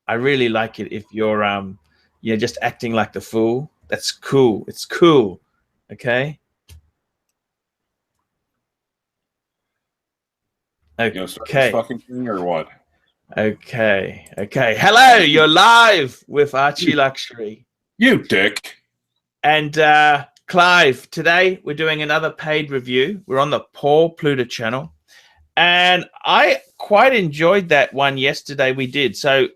I really like it if you're just acting like the fool. That's cool. It's cool. Okay. You know, start this fucking thing or what? Okay. Okay. Hello, you're live with Archie Luxury. You dick. And Clive, today we're doing another paid review. We're on the Paul Pluta channel. And I quite enjoyed that one yesterday we did. So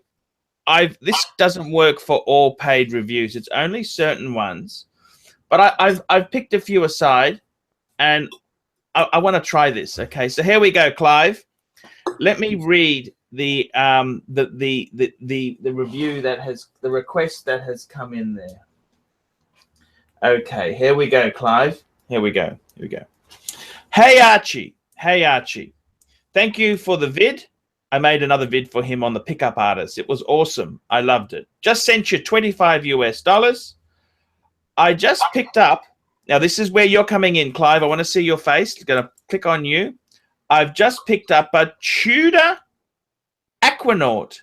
this doesn't work for all paid reviews. It's only certain ones. But I've picked a few aside, and I want to try this. Okay, so here we go, Clive. Let me read the review that has the request that has come in there. Okay, here we go, Clive. Here we go. Here we go. Hey Archie. Hey Archie. Thank you for the vid. I made another vid for him on the pickup artist. It was awesome. I loved it. Just sent you $25 US. I just picked up. Now, this is where you're coming in, Clive. I want to see your face. I'm going to click on you. I've just picked up a Tudor Aquanaut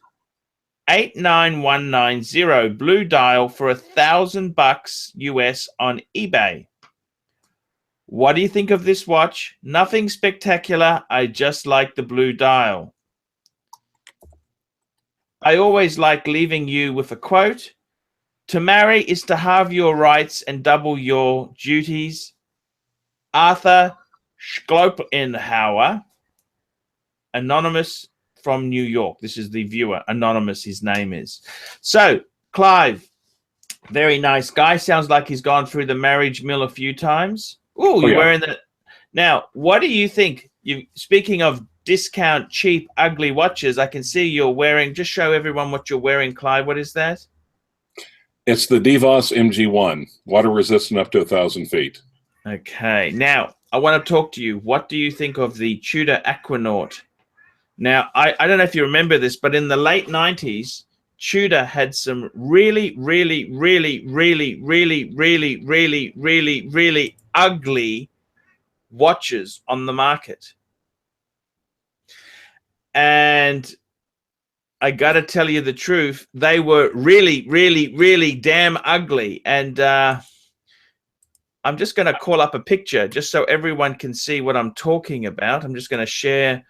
89190 blue dial for $1,000 US on eBay. What do you think of this watch? Nothing spectacular. I just like the blue dial. I always like leaving you with a quote. To marry is to halve your rights and double your duties. Arthur Schlopenhauer, anonymous from New York. This is the viewer, anonymous, his name is. So, Clive, very nice guy. Sounds like he's gone through the marriage mill a few times. Ooh, you're wearing that. Now, what do you think? Speaking of discount, cheap, ugly watches, I can see you're wearing, just show everyone what you're wearing, Clive. What is that? It's the DeVos MG1, water resistant up to 1,000 feet. Okay, now I want to talk to you. What do you think of the Tudor Aquanaut? Now, I don't know if you remember this, but in the late 90s, Tudor had some really ugly watches on the market. And I got to tell you the truth, they were really damn ugly. And I'm just going to call up a picture just so everyone can see what I'm talking about. I'm just going to share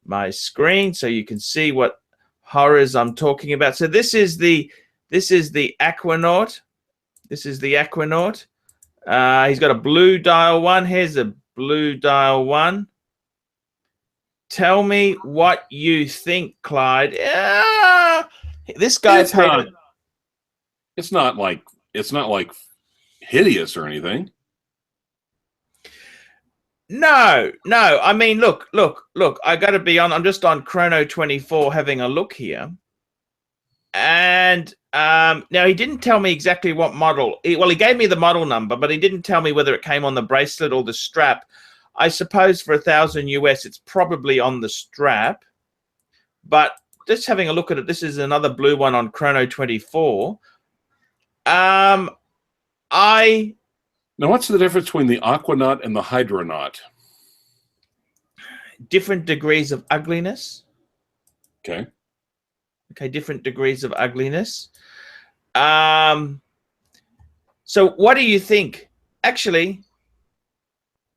my screen so you can see what horrors I'm talking about. So this is the Aquanaut. This is the Aquanaut. He's got a blue dial one. Here's a blue dial one. Tell me what you think, Clyde. This guy paid. It's not like hideous or anything. No. I mean, look. I got to be on. I'm just on Chrono 24 having a look here, and now he didn't tell me exactly what model. Well, he gave me the model number, but he didn't tell me whether it came on the bracelet or the strap. I suppose for $1,000 US, it's probably on the strap. But just having a look at it, this is another blue one on Chrono 24. Now, what's the difference between the Aquanaut and the HYDRONAUT? Different degrees of ugliness. Okay. Okay, different degrees of ugliness. So what do you think? Actually,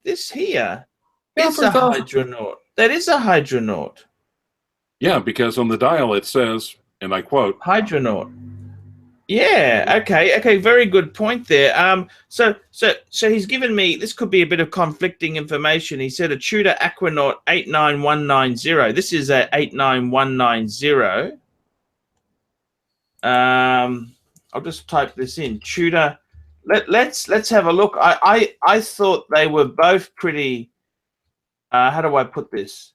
this here is a HYDRONAUT. That is a HYDRONAUT. Yeah, because on the dial it says, and I quote, HYDRONAUT. Yeah, okay, very good point there. So he's given me, this could be a bit of conflicting information. He said a Tudor Aquanaut 89190. This is a 89190. I'll just type this in. Tudor. Let's have a look. I thought they were both pretty. How do I put this?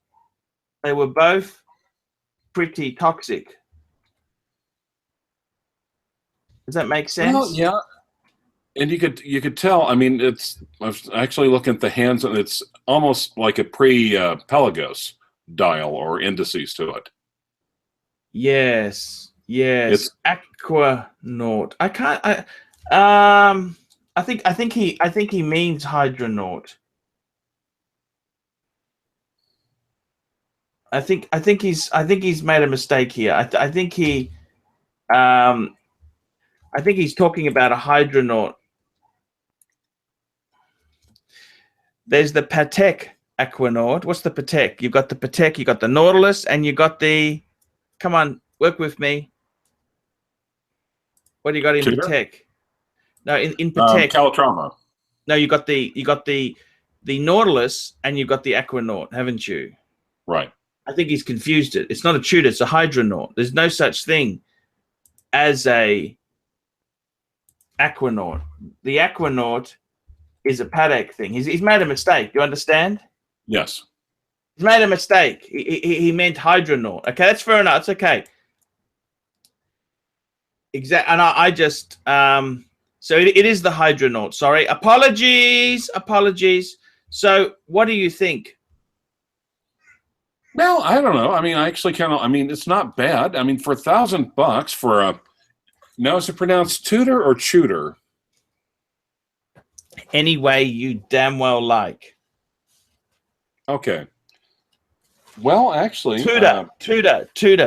They were both pretty toxic. Does that make sense? Well, yeah. And you could tell. I mean, I was actually looking at the hands, and it's almost like a pre-Pelagos dial or indices to it. Yes. It's Aquanaut. I can't. I think he means HYDRONAUT. I think he's made a mistake here. I think he I think he's talking about a Hydronaut. There's the Patek Aquanaut. What's the Patek? You've got the Patek, you got the Nautilus, and you got the. Come on, work with me. What do you got in Tudor? Patek? No, in Patek. Calatrava. No, you got the Nautilus, and you've got the Aquanaut, haven't you? Right. I think he's confused it. It's not a Tudor, it's a Hydronaut. There's no such thing as a Aquanaut. The Aquanaut is a Patek thing. He's made a mistake. Do you understand? Yes. He's made a mistake. He meant Hydronaut. Okay, that's fair enough. It's okay. Exactly. And I just so it is the Hydronaut. Sorry. Apologies. So what do you think? Well, I don't know. I mean, I actually kind of. I mean, it's not bad. I mean, for $1,000 for a. Now, is it pronounced Tudor or Tudor? Any way you damn well like. Okay. Well, actually, Tudor,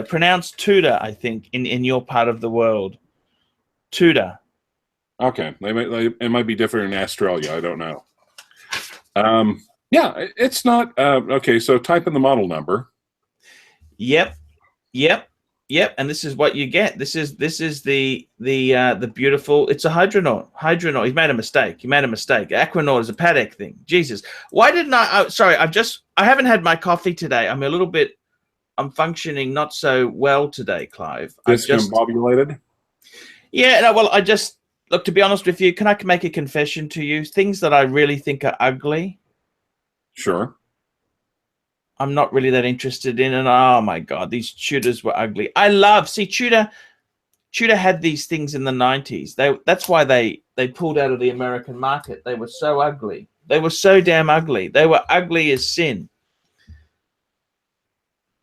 pronounced Tudor. I think in your part of the world, Tudor. Okay, it might be different in Australia. I don't know. Yeah, it's not okay. So type in the model number. Yep. And this is what you get. This is the beautiful. It's a Hydronaut. He's made a mistake. Aquanaut is a Patek thing. Jesus, why didn't I? Sorry, I haven't had my coffee today. I'm functioning not so well today, Clive. Discombobulated. Yeah. No, well, look. To be honest with you, can I make a confession to you? Things that I really think are ugly. Sure. I'm not really that interested in, and oh my God, these Tudors were ugly. Tudor had these things in the 90s. That's why they pulled out of the American market. They were so ugly. They were so damn ugly. They were ugly as sin.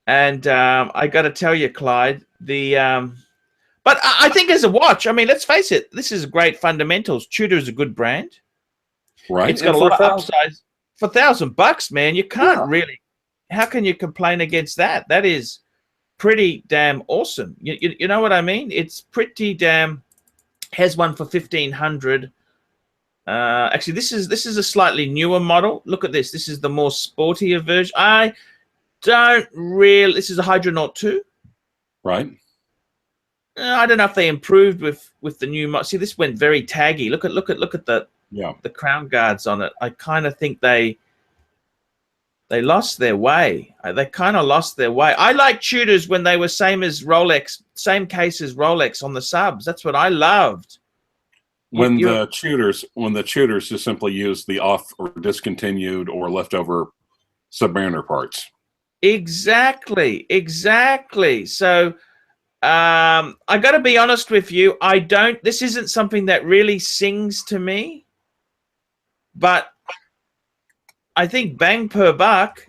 And I got to tell you, Clyde, but I think as a watch, I mean, let's face it, this is great fundamentals. Tudor is a good brand. Right. It's got a lot of upsides. For $1,000, man, you can't really. How can you complain against that? That is pretty damn awesome. You know what I mean? It's pretty damn. Has one for 1,500. Actually, this is a slightly newer model. Look at this. This is the more sportier version. I don't really. This is a Hydronaut 2. Right. I don't know if they improved with the new model. See, this went very taggy. Look at the crown guards on it. I kind of think they lost their way. They kind of lost their way. I like Tudors when they were same as Rolex, same case as Rolex on the subs. That's what I loved. When the Tudors just simply used the off or discontinued or leftover Submariner parts. Exactly. So I got to be honest with you. This isn't something that really sings to me, but I think bang per buck,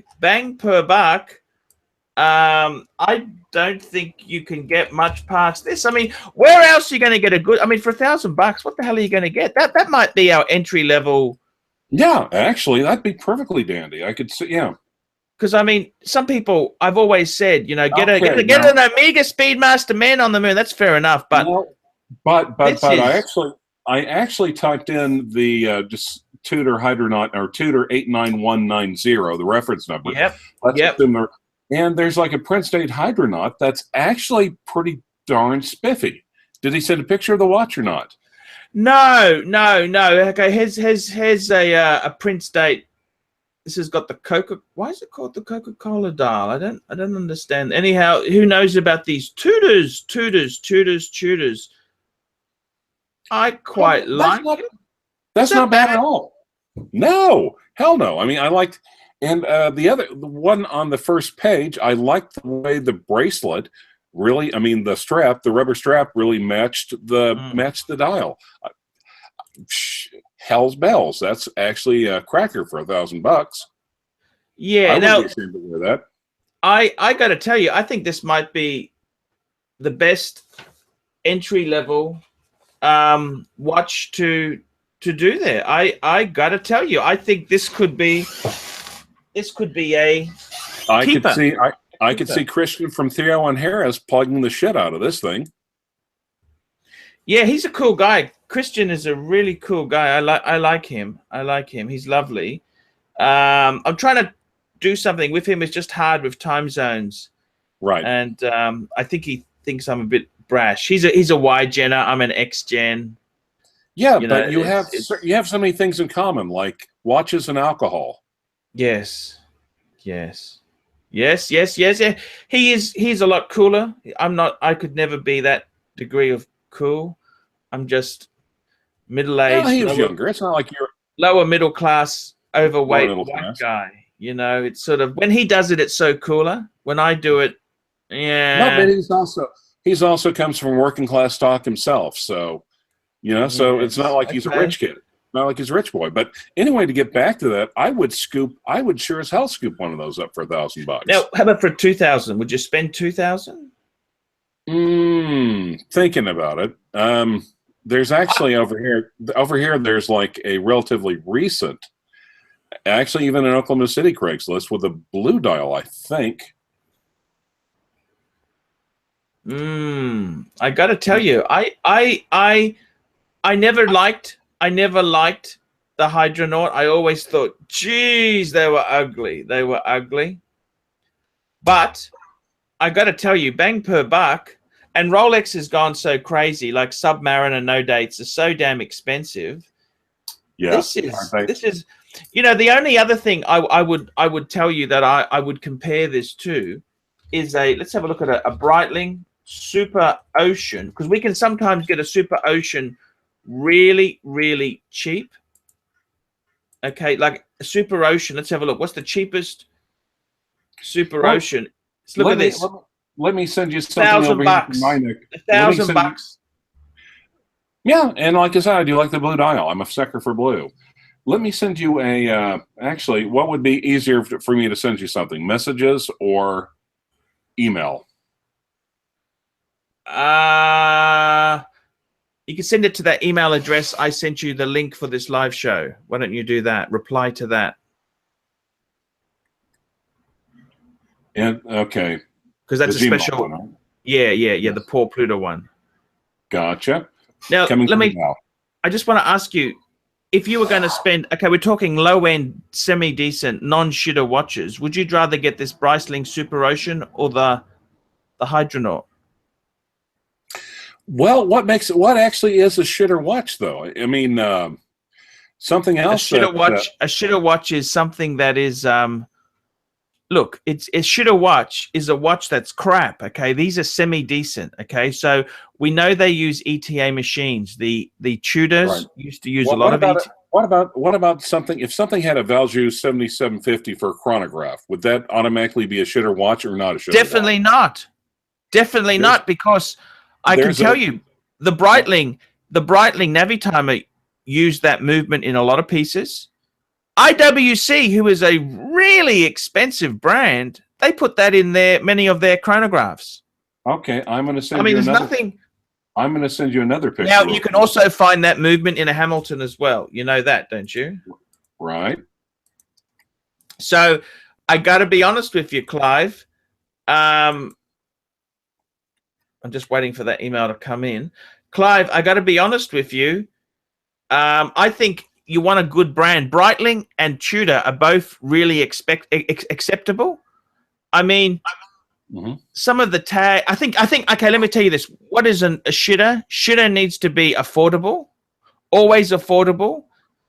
I don't think you can get much past this. I mean, where else are you going to get a good? I mean, for $1,000, what the hell are you going to get? That might be our entry level. Yeah, actually, that'd be perfectly dandy. I could see, yeah. Because I mean, some people, I've always said, get an Omega Speedmaster man on the moon. That's fair enough, but I actually typed in the just Tudor Hydronaut or Tudor 89190, the reference number. Yep. And there's like a Prince Date Hydronaut that's actually pretty darn spiffy. Did he send a picture of the watch or not? No. Okay, here's a Prince Date. This has got the Coca. Why is it called the Coca-Cola dial? I don't understand. Anyhow, who knows about these Tudors? I quite like it. That's not bad at all. No, hell no. I mean, I liked, and the one on the first page, I liked the way the bracelet really. I mean, the rubber strap really matched the dial. Hell's bells. That's actually a cracker for $1,000. Yeah, I wouldn't be ashamed to wear that. I got to tell you, I think this might be the best entry level watch to do there. I got to tell you, I think this could be a keeper. I could see Christian from 301 Harris plugging the shit out of this thing. Yeah, he's a cool guy. Christian is a really cool guy. I like him. I like him. He's lovely. I'm trying to do something with him. It's just hard with time zones. Right. And I think he thinks I'm a bit brash. He's a Y Genner. I'm an X Gen. Yeah, but you have so many things in common, like watches and alcohol. Yes. Yes. Yes, yes, yes, yeah. He's a lot cooler. I'm not. I could never be that degree of cool. I'm just middle-aged. Well, he was younger. It's not like you're lower middle class, overweight middle white class guy. You know, it's sort of when he does it, it's so cooler. When I do it, yeah. No, but he's also comes from working class stock himself. So, you know, so it's not like he's a rich kid. Not like he's a rich boy. But anyway, to get back to that, I would sure as hell scoop one of those up for $1,000. Now, how about for 2,000? Would you spend 2,000? Thinking about it. There's actually over here, there's like a relatively recent, actually even in Oklahoma City Craigslist with a blue dial, I think. I got to tell you, I never liked the HYDRONAUT. I always thought, geez, they were ugly. They were ugly. But I got to tell you, bang per buck, and Rolex has gone so crazy. Like Submariner no dates are so damn expensive. Yeah, this is, you know, the only other thing I would tell you that I would compare this to is let's have a look at a Breitling Super Ocean, because we can sometimes get a Super Ocean really, really cheap. Okay, like a Super Ocean. Let's have a look. What's the cheapest Super Ocean? Let's look at this. Let me send you something over here from my neck. $1,000. Yeah, and like I said, I do like the blue dial. I'm a sucker for blue. Let me send you a. Actually, what would be easier for me to send you something? Messages or email? You can send it to that email address. I sent you the link for this live show. Why don't you do that? Reply to that. And okay, because that's the a special one, right? Yeah, the poor Pluta one. Gotcha. Now I just want to ask you, if you were going to spend, okay, we're talking low-end, semi-decent, non-shitter watches, would you rather get this Breitling Super Ocean or the HYDRONAUT? Well, what actually is a shitter watch, though? I mean, something else. A shitter watch is something that is, look, a shitter watch is a watch that's crap. Okay, these are semi-decent. Okay, so we know they use ETA machines. The Tudors used to use a lot of ETA. What about something? If something had a Valjoux 7750 for a chronograph, would that automatically be a shitter watch or not a shitter? Definitely watch? not. Definitely not, because I can tell you the Breitling Navitimer used that movement in a lot of pieces. IWC, who is a really expensive brand, they put that in many of their chronographs. Okay, I'm going to send. I mean, there's nothing. I'm going to send you another picture. Now you can also find that movement in a Hamilton as well. You know that, don't you? Right. So I got to be honest with you, Clive. I'm just waiting for that email to come in. Clive, I got to be honest with you. I think you want a good brand. Breitling and Tudor are both really acceptable. I mean, some of the tag. I think. Okay, let me tell you this. What is a shitter? Shitter needs to be affordable, always affordable.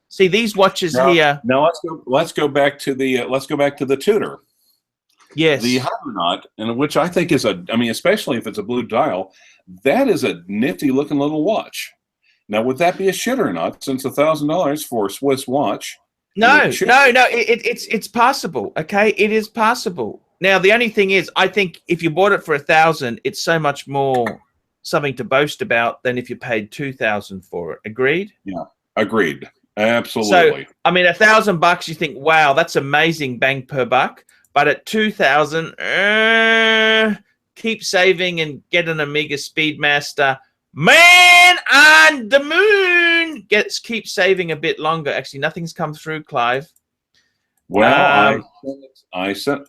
See these watches here. Now let's go back to the Tudor. Yes, the HYDRONAUT, and which I think is I mean, especially if it's a blue dial, that is a nifty looking little watch. Now, would that be a shitter or not? Since $1,000 for a Swiss watch. No. It's possible. Okay, it is possible. Now, the only thing is, I think if you bought it for $1,000, it's so much more something to boast about than if you paid $2,000 for it. Agreed? Yeah, agreed. Absolutely. So, I mean, $1,000, you think, wow, that's amazing, bang per buck. But at $2,000, keep saving and get an Omega Speedmaster. Man on the moon. Keep saving a bit longer. Actually, nothing's come through, Clive. Well, I sent.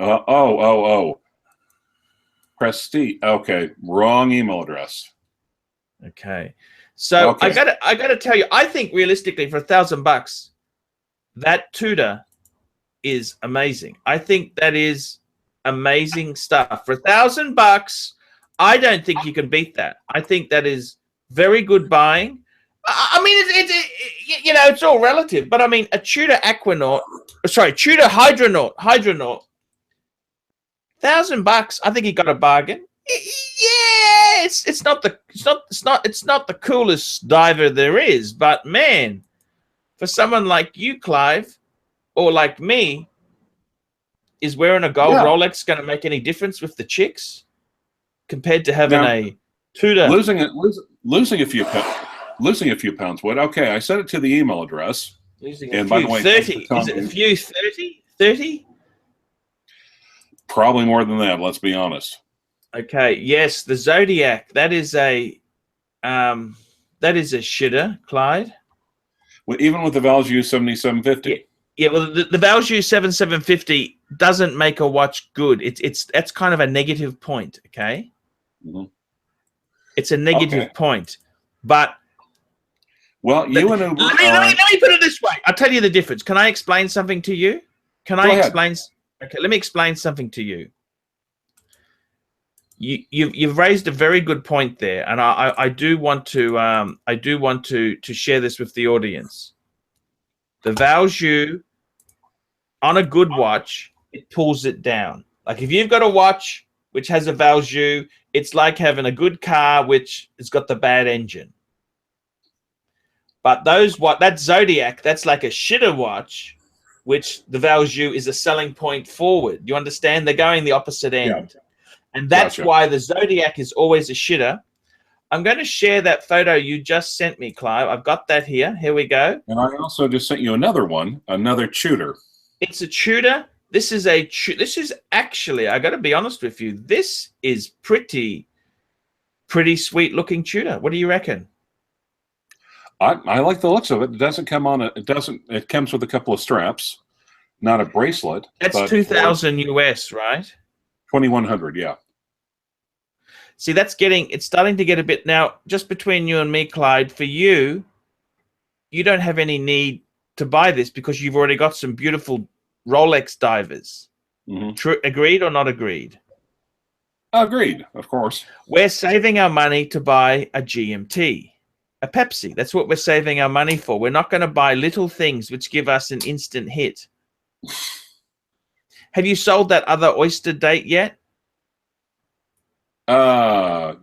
Prestige. Okay, wrong email address. Okay. So Okay. I gotta tell you, I think realistically for $1,000, that Tudor is amazing. I think that is amazing stuff. For $1,000, I don't think you can beat that. I think that is very good buying. I mean, you know, it's all relative, but I mean, a Tudor Aquanaut, sorry, Tudor Hydronaut, $1,000. I think he got a bargain. Yeah, it's not the coolest diver there is, but man, for someone like you, Clive, or like me, is wearing a gold Rolex going to make any difference with the chicks compared to having a Tudor? Losing a few pounds would. Okay, I sent it to the email address. And by the way, 30. Is it a few 30? 30? Probably more than that, let's be honest. Okay, yes, the Zodiac, that is a shitter, Clyde. Well, even with the value 7750. Yeah, well, the value 7750 doesn't make a watch good. That's kind of a negative point, okay? Mm-hmm. It's a negative point. But well, you and Uber let me put it this way. I'll tell you the difference. Can I explain something to you? Can I explain? Okay, let me explain something to you. You've raised a very good point there, and I do want to share this with the audience. The value on a good watch, it pulls it down. Like if you've got a watch which has a value, it's like having a good car which has got the bad engine. But that Zodiac, that's like a shitter watch, which the value is a selling point forward. You understand? They're going the opposite end. Yeah. And that's why the Zodiac is always a shitter. I'm going to share that photo you just sent me, Clive. I've got that here. Here we go. And I also just sent you another one, another Tudor. It's a Tudor. This is actually, I got to be honest with you, this is pretty sweet looking Tudor. What do you reckon? I like the looks of it. It doesn't come on it comes with a couple of straps, not a bracelet. That's 2,000 US, right? 2,100, yeah. See, it's starting to get a bit now, just between you and me, Clyde, for you don't have any need to buy this because you've already got some beautiful Rolex divers. Mm-hmm. Agreed or not agreed? Agreed, of course. We're saving our money to buy a GMT, a Pepsi. That's what we're saving our money for. We're not going to buy little things which give us an instant hit. Have you sold that other Oyster date yet?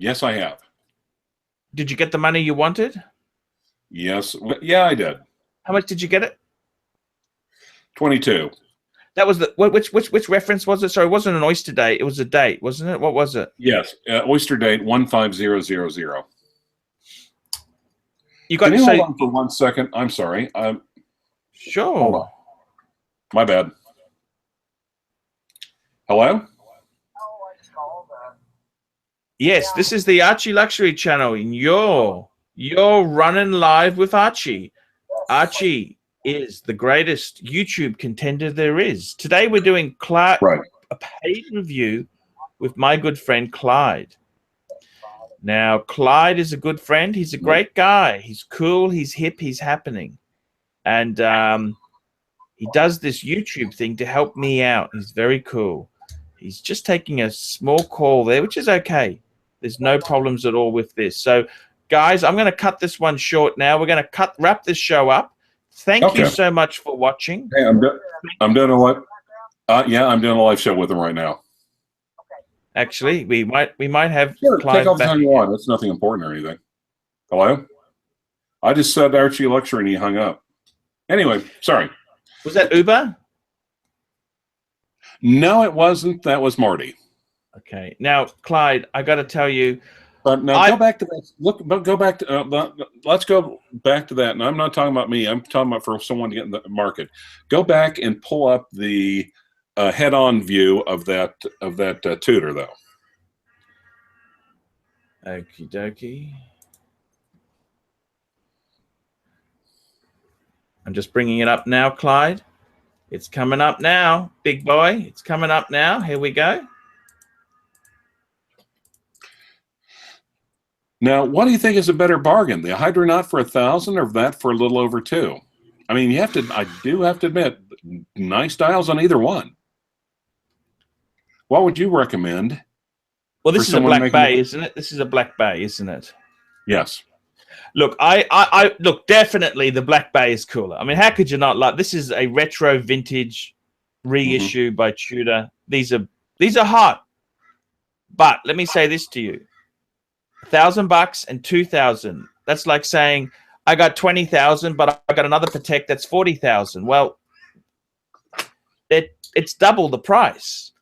Yes, I have. Did you get the money you wanted? Yes. Yeah, I did. How much did you get it? 22. That was which reference was it? Sorry, it wasn't an Oyster date. It was a date, wasn't it? What was it? Yes, Oyster date 15000. You got Can you hold on for 1 second? I'm sorry. Sure. Hold on. My bad. Hello? Yes, this is the Archie Luxury channel, and you're running live with Archie. Archie is the greatest YouTube contender there is. Today we're doing a paid review with my good friend Clyde. Now, Clyde is a good friend. He's a great guy. He's cool. He's hip. He's happening. And he does this YouTube thing to help me out. He's very cool. He's just taking a small call there, which is okay. There's no problems at all with this. So, guys, I'm going to cut this one short now. We're going to wrap this show up. Thank you so much for watching. Hey, I'm doing a live. I'm doing a live show with him right now. Actually, we might have Clive take all the time you want. It's nothing important or anything. Hello? I just said Archie-Luxury and he hung up. Anyway, sorry. Was that Uber? No, it wasn't. That was Marty. Okay. Now, Clyde, I got to tell you. But now go back to that. Go back to. Let's go back to that. And I'm not talking about me. I'm talking about for someone to get in the market. Go back and pull up the head-on view of that Tudor, though. Okie dokie. I'm just bringing it up now, Clyde. It's coming up now, big boy. It's coming up now. Here we go. Now, what do you think is a better bargain? The HYDRONAUT for 1,000 or that for a little over 2? I mean, I do have to admit, nice dials on either one. What would you recommend? Well, this is a black bay, isn't it? This is a black bay, isn't it? Yes. Look, I look, definitely the black bay is cooler. I mean, how could you not like? This is a retro vintage reissue by Tudor. These are hot. But let me say this to you: $1,000 and 2,000. That's like saying I got 20,000, but I got another Patek that's 40,000. Well, it's double the price.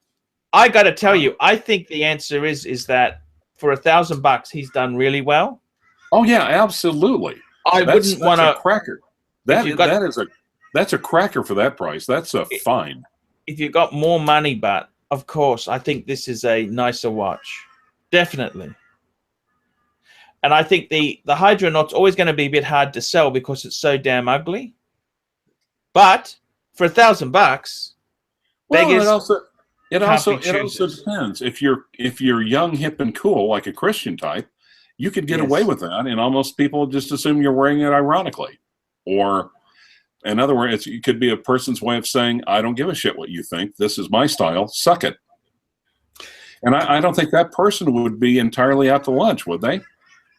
I got to tell you, I think the answer is that for $1,000, he's done really well. Oh yeah, absolutely. Wouldn't want to cracker. That's a cracker for that price. That's a fine. If you got more money, but of course, I think this is a nicer watch, definitely. And I think the HYDRONAUT's always going to be a bit hard to sell because it's so damn ugly. But for $1,000, well, it also depends. If you're young, hip, and cool, like a Christian type, you could get away with that, and almost people just assume you're wearing it ironically. Or, in other words, it could be a person's way of saying, I don't give a shit what you think. This is my style. Suck it. And I don't think that person would be entirely out to lunch, would they?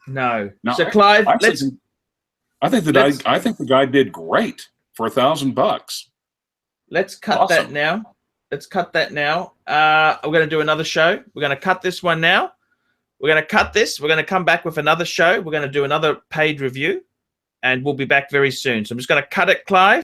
No. So, Clive, I think the guy did great for $1,000. Let's cut that now. Let's cut that now. We're going to do another show. We're going to cut this one now. We're going to cut this. We're going to come back with another show. We're going to do another paid review, and we'll be back very soon. So I'm just going to cut it, Clive.